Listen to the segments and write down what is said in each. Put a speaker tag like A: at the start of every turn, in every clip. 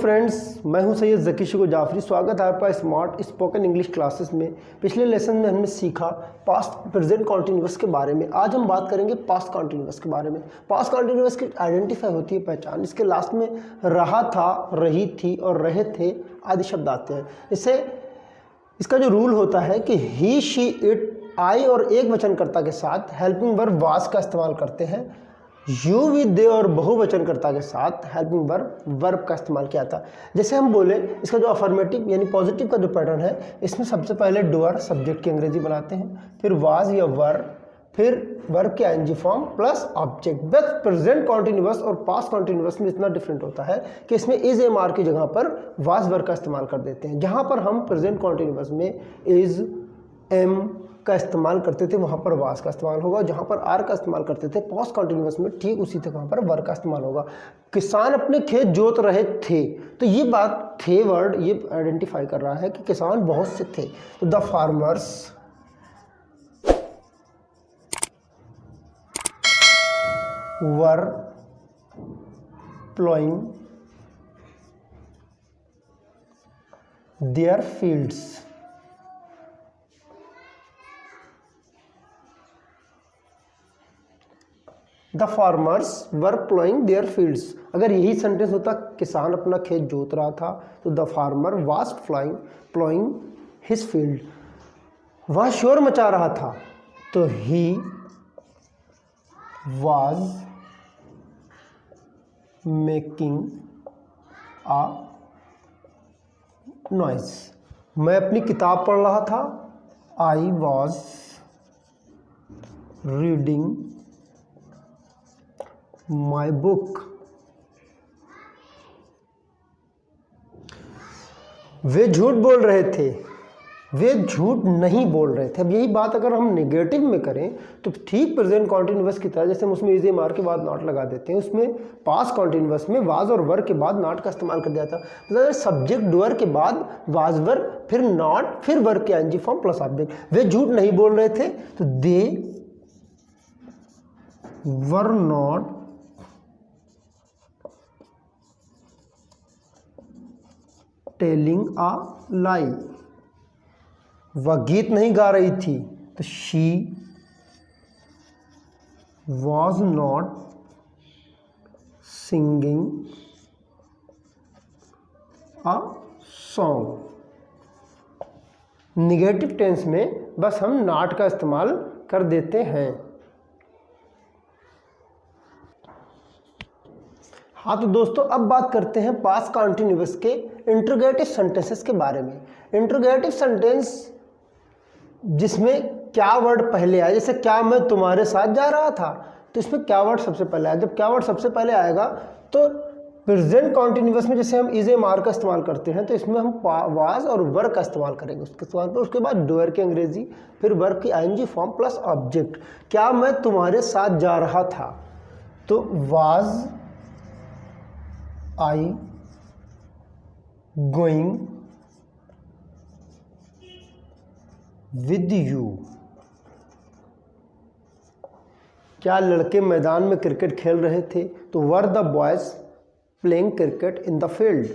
A: Friends, मैं हूं सैयद ज़की शुक्र जाफरी। स्वागत है आपका स्मार्ट स्पोकन इंग्लिश क्लासेस में। पिछले लेसन में हमने सीखा पास्ट प्रेजेंट कॉन्टिन्यूअस के बारे में। आज हम बात करेंगे पास्ट कॉन्टिन्यूअस के बारे में। पास्ट कॉन्टिन्यूअस की आइडेंटिफाई होती है पहचान। इसके लास्ट में रहा था, रही थी और रहे थे आदि शब्द आते हैं। इसका जो रूल होता है कि ही, शी, इट, आई और एक वचनकर्ता के साथ हेल्पिंग वर्ब वाज का इस्तेमाल करते हैं। यू, वी, दे और बहुवचनकर्ता के साथ हेल्पिंग वर्ब का इस्तेमाल किया था। जैसे हम बोले, इसका जो अफर्मेटिव यानी पॉजिटिव का जो पैटर्न है, इसमें सबसे पहले डूअर सब्जेक्ट की अंग्रेजी बनाते हैं, फिर वाज या वर, फिर वर्ब के आईएनजी फॉर्म प्लस ऑब्जेक्ट। बस प्रेजेंट कॉन्टिन्यूअस और पास्ट कॉन्टिन्यूअस में इतना डिफरेंट होता है कि इसमें इज एम आर की जगह पर वाज वर्ब का इस्तेमाल कर देते हैं। जहाँ पर हम प्रेजेंट कॉन्टिन्यूअस में इज, एम का इस्तेमाल करते थे, वहाँ पर वाज का इस्तेमाल होगा। जहाँ पर आर का इस्तेमाल करते थे पोस्ट कॉन्टिन्यूअस में, ठीक उसी तरह वहाँ पर वर का इस्तेमाल होगा। किसान अपने खेत जोत रहे थे, तो ये बात थे वर्ड ये आइडेंटिफाई कर रहा है कि किसान बहुत से थे। तो the farmers were ploughing there fields. The farmers were ploughing there fields. अगर यही सेंटेंस होता किसान अपना खेत जोत रहा था, तो the farmer was ploughing his field. वह शोर मचा रहा था, तो he was making a noise. मैं अपनी किताब पढ़ रहा था, I was reading my book. वे झूठ बोल रहे थे, वे झूठ नहीं बोल रहे थे। अब यही बात अगर हम नेगेटिव में करें तो ठीक प्रेजेंट कॉन्टिन्यूअस की तरह, जैसे हम उसमें इज एम आर के बाद नॉट लगा देते हैं, उसमें पास्ट कॉन्टिन्यूअस में वाज और वर के बाद नॉट का इस्तेमाल कर दिया था। मतलब सब्जेक्ट डूअर के बाद वाज वर, फिर नॉट, फिर वर के आईएनजी फॉर्म प्लस ऑब्जेक्ट। वे झूठ नहीं बोल रहे थे, तो दे वर नॉट टेलिंग अ लाई। वह गीत नहीं गा रही थी, तो she was not singing a song. Negative tense में बस हम नॉट का इस्तेमाल कर देते हैं। हाँ, तो दोस्तों अब बात करते हैं पास्ट कॉन्टिन्यूअस के इंट्रोगेटिव सेंटेंसेस के बारे में। इंट्रोगेटिव सेंटेंस जिसमें क्या वर्ड पहले आए, जैसे क्या मैं तुम्हारे साथ जा रहा था, तो इसमें क्या वर्ड सबसे पहले आया। जब क्या वर्ड सबसे पहले आएगा तो प्रेजेंट कॉन्टिन्यूअस में जैसे हम इज एम आर का इस्तेमाल करते हैं, तो इसमें हम वाज और वर का इस्तेमाल करेंगे उसके इस्तेमाल पर। उसके बाद डूअर की अंग्रेजी, फिर वर्ब की आईएनजी फॉर्म प्लस ऑब्जेक्ट। क्या मैं तुम्हारे साथ जा रहा था, तो was I going with you. क्या लड़के मैदान में क्रिकेट खेल रहे थे, तो were the boys playing cricket in the field.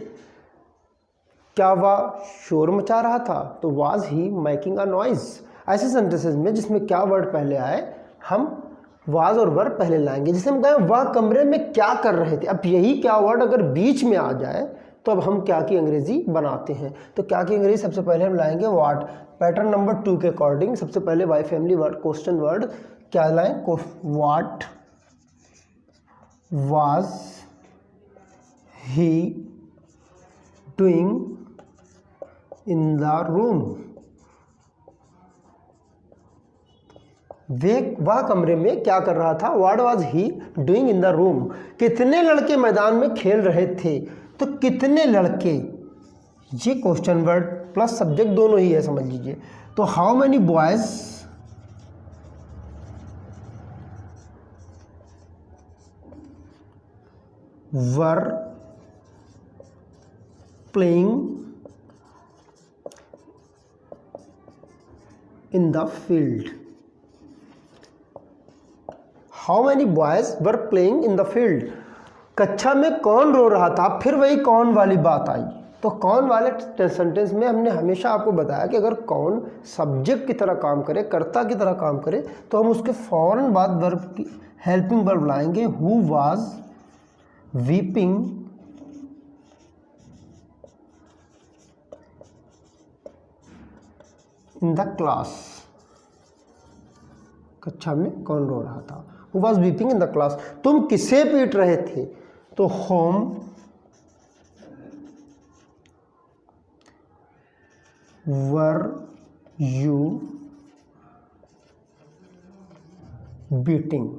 A: क्या वह शोर मचा रहा था, तो was he making a noise. ऐसे सेंटेंसेस में जिसमें क्या वर्ड पहले आए, हम वाज और वर्ब पहले लाएंगे। जैसे हम कहें वह कमरे में क्या कर रहे थे, अब यही क्या वर्ड अगर बीच में आ जाए तो अब हम क्या की अंग्रेजी बनाते हैं। तो क्या की अंग्रेजी सबसे पहले हम लाएंगे व्हाट। पैटर्न नंबर 2 के अकॉर्डिंग सबसे पहले why family word question word क्या लाएं, what was he doing in the room. वह कमरे में क्या कर रहा था, what was he doing in the room. कितने लड़के मैदान में खेल रहे थे, तो कितने लड़के, ये क्वेश्चन वर्ड प्लस सब्जेक्ट दोनों ही है, समझ लीजिए। तो how many boys were playing in the field. How many boys were playing in the field. कक्षा में कौन रो रहा था, फिर वही कौन वाली बात आई। तो कौन वाले सेंटेंस में हमने हमेशा आपको बताया कि अगर कौन सब्जेक्ट की तरह काम करे, कर्ता की तरह काम करे, तो हम उसके फौरन बाद वर्ब की हेल्पिंग वर्ब लाएंगे। Who was weeping in the class. कक्षा में कौन रो रहा था, who was weeping in the class. तुम किसे पीट रहे थे, तो होम वर यू बीटिंग।